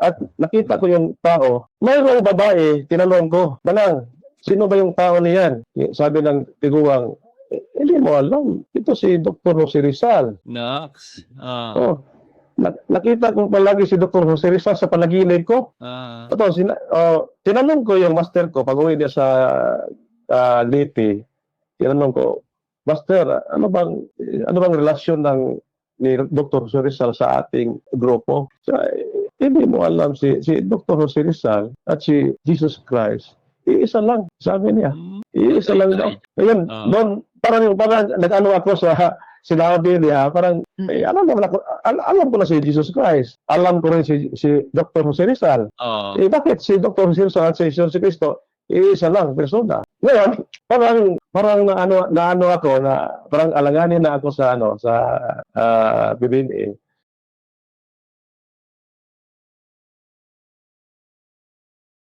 at nakita ko yung tao, mayroong babae, tinanong ko, Manang, sino ba yung tao niyan? Sabi ng tiguang, hindi mo alam. Ito si Dr. Jose Rizal. Naks. Oh, nakita ko palagi si Dr. Jose Rizal sa panaginip ko. Ito, tinanong ko yung master ko pag uwi niya sa Liti. Tinanong ko, Master, ano bang relasyon ni Dr. Jose Rizal sa ating grupo? So, hindi mo alam si Dr. Jose Rizal at si Jesus Christ. Iisa lang, sabi niya. Iisa lang daw. Ngayon, doon, parang nag-ano ako sa sinabi niya, parang, alam ko na si Jesus Christ. Alam ko rin si Dr. Jose Rizal. Bakit si Dr. Jose Rizal at si Jesus Cristo, iisa lang, persona. Ngayon, parang naano ako na parang alanganin na ako sa BBNA.